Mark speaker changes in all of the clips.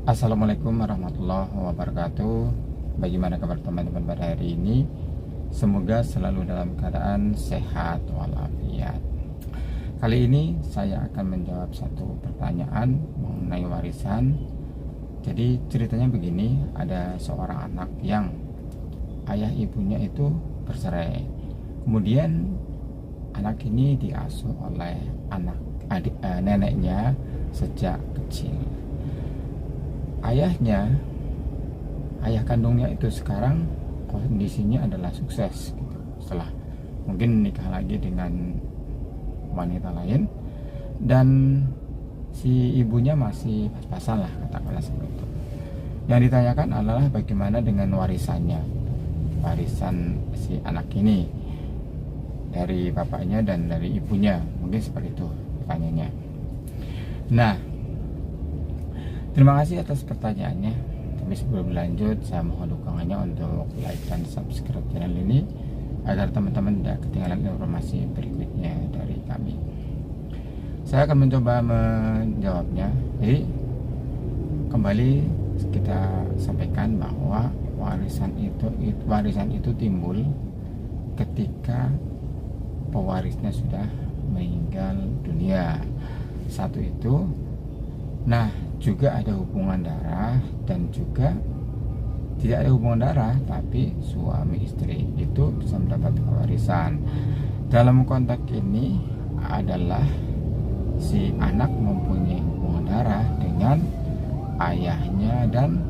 Speaker 1: Assalamualaikum warahmatullahi wabarakatuh. Bagaimana kabar teman-teman pada hari ini? Semoga selalu dalam keadaan sehat walafiat. Kali ini saya akan menjawab satu pertanyaan mengenai warisan. Jadi ceritanya begini, ada seorang anak yang ayah ibunya itu bercerai. Kemudian anak ini diasuh oleh neneknya sejak kecil. Ayah kandungnya itu sekarang kondisinya adalah sukses gitu. Setelah mungkin nikah lagi dengan wanita lain, dan si ibunya masih pas-pasan lah, katakanlah seperti itu. Yang ditanyakan adalah bagaimana dengan warisannya, warisan si anak ini dari bapaknya dan dari ibunya, mungkin seperti itu pertanyaannya. Nah, terima kasih atas pertanyaannya. Tapi sebelum lanjut, saya mohon dukungannya untuk like dan subscribe channel ini agar teman-teman tidak ketinggalan informasi berikutnya dari kami. Saya akan mencoba menjawabnya. Jadi kembali kita sampaikan bahwa warisan itu timbul ketika pewarisnya sudah meninggal dunia. Satu itu. Nah, juga ada hubungan darah dan juga tidak ada hubungan darah tapi suami istri itu bisa mendapat warisan. Dalam konteks ini adalah si anak mempunyai hubungan darah dengan ayahnya dan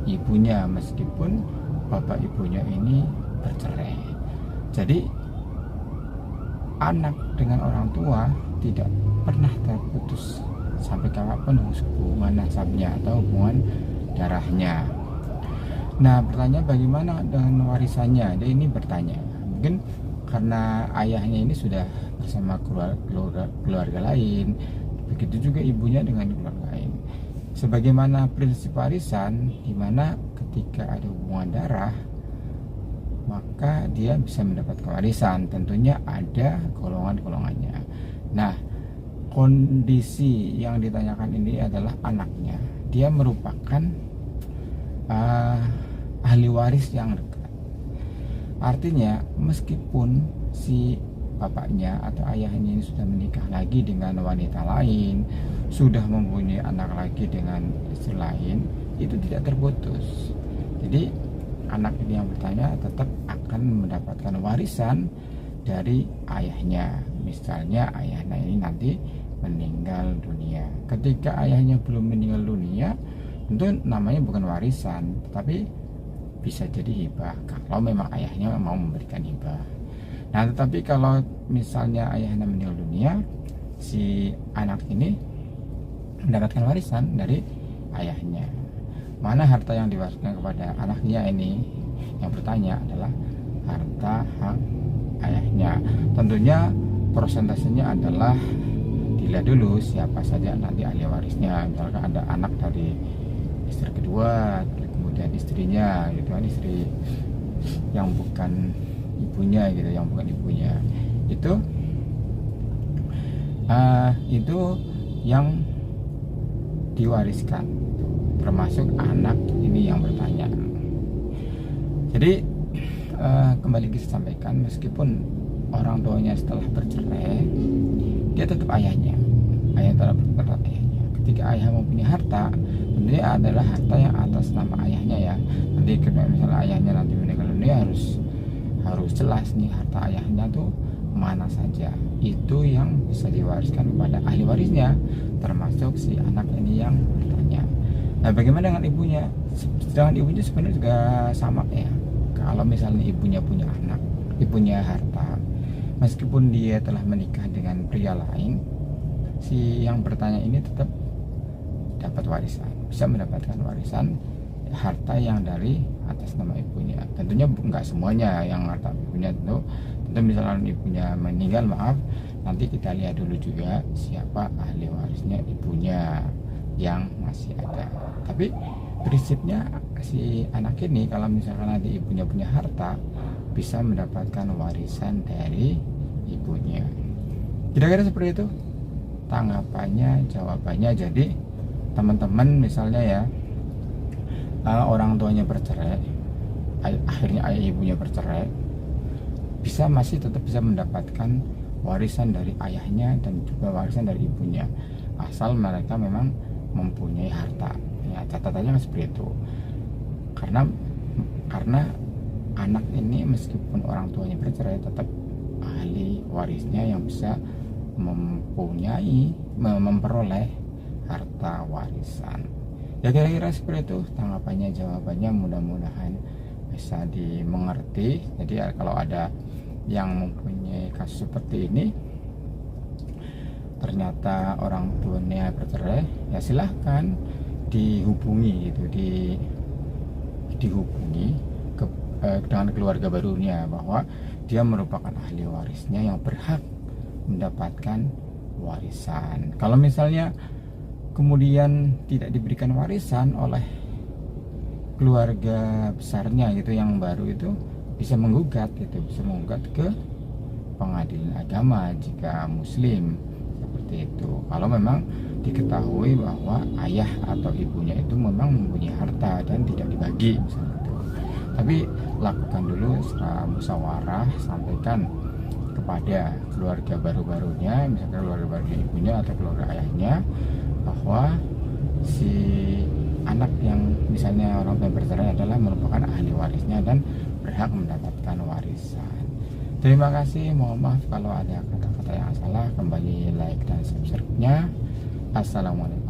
Speaker 1: ibunya meskipun bapak ibunya ini bercerai. Jadi anak dengan orang tua tidak pernah terputus sampai kapanpun hubungan nasabnya atau hubungan darahnya. Nah, pertanyaan bagaimana dengan warisannya? Dia ini bertanya, mungkin karena ayahnya ini sudah bersama keluarga lain, begitu juga ibunya dengan keluarga lain. Sebagaimana prinsip warisan, di mana ketika ada hubungan darah, maka dia bisa mendapatkan warisan. Tentunya ada golongan-golongannya. Nah, kondisi yang ditanyakan ini adalah anaknya. Dia merupakan ahli waris yang dekat. Artinya meskipun si bapaknya atau ayahnya ini sudah menikah lagi dengan wanita lain, sudah mempunyai anak lagi dengan istri lain, itu tidak terputus. Jadi anak ini yang bertanya tetap akan mendapatkan warisan dari ayahnya. Misalnya ayahnya ini nanti meninggal dunia. Ketika ayahnya belum meninggal dunia, tentu namanya bukan warisan, tetapi bisa jadi hibah kalau memang ayahnya mau memberikan hibah. Nah, tetapi kalau misalnya ayahnya meninggal dunia, si anak ini mendapatkan warisan dari ayahnya. Mana harta yang diwariskan kepada anaknya ini? Yang bertanya adalah harta hak ayahnya. Tentunya persentasenya adalah dilihat dulu siapa saja nanti ahli warisnya. Misalkan ada anak dari istri kedua, kemudian istrinya, gitu kan, istri yang bukan ibunya gitu, yang bukan ibunya itu yang diwariskan, termasuk anak ini yang bertanya. Jadi kembali kita sampaikan, meskipun orang tuanya setelah bercerai, dia tetap ayahnya. Ayah tetap ayahnya. Ketika ayah mempunyai harta, tentunya adalah harta yang atas nama ayahnya ya. Nanti kalau misalnya ayahnya nanti meninggal dunia, harus jelas nih harta ayahnya tuh mana saja. Itu yang bisa diwariskan kepada ahli warisnya, termasuk si anak ini yang bertanya. Nah, bagaimana dengan ibunya? Dengan ibunya sebenarnya juga sama ya. Kalau misalnya ibunya punya anak, ibunya harta, meskipun dia telah menikah dengan pria lain, si yang bertanya ini tetap dapat warisan, bisa mendapatkan warisan harta yang dari atas nama ibunya. Tentunya enggak semuanya yang harta ibunya, tentu misalnya ibunya meninggal, maaf, nanti kita lihat dulu juga siapa ahli warisnya ibunya yang masih ada. Tapi prinsipnya si anak ini kalau misalkan nanti ibunya punya harta, bisa mendapatkan warisan dari ibunya. Kira-kira seperti itu tanggapannya, jawabannya. Jadi teman-teman misalnya ya, orang tuanya bercerai, akhirnya ayah ibunya bercerai, masih tetap bisa mendapatkan warisan dari ayahnya dan juga warisan dari ibunya, asal mereka memang mempunyai harta. Ya, catatannya seperti itu. Karena anak ini meskipun orang tuanya bercerai, tetap ahli warisnya yang bisa memperoleh harta warisan. Ya kira-kira seperti itu tanggapannya, jawabannya, mudah-mudahan bisa dimengerti. Jadi kalau ada yang mempunyai kasus seperti ini, ternyata orang tuanya bercerai, ya silahkan dihubungi gitu, dihubungi dengan keluarga barunya bahwa dia merupakan ahli warisnya yang berhak mendapatkan warisan. Kalau misalnya kemudian tidak diberikan warisan oleh keluarga besarnya gitu yang baru itu, bisa menggugat ke pengadilan agama jika muslim, seperti itu. Kalau memang diketahui bahwa ayah atau ibunya itu memang mempunyai harta dan tidak dibagi misalnya itu. Tapi lakukan dulu secara musyawarah, sampaikan kepada keluarga baru-barunya, misalkan keluarga barunya ibunya atau keluarga ayahnya, bahwa si anak yang misalnya orang tua bercerai adalah merupakan ahli warisnya dan berhak mendapatkan warisan. Terima kasih, mohon maaf kalau ada kata-kata yang salah. Kembali like dan subscribe-nya. Assalamualaikum.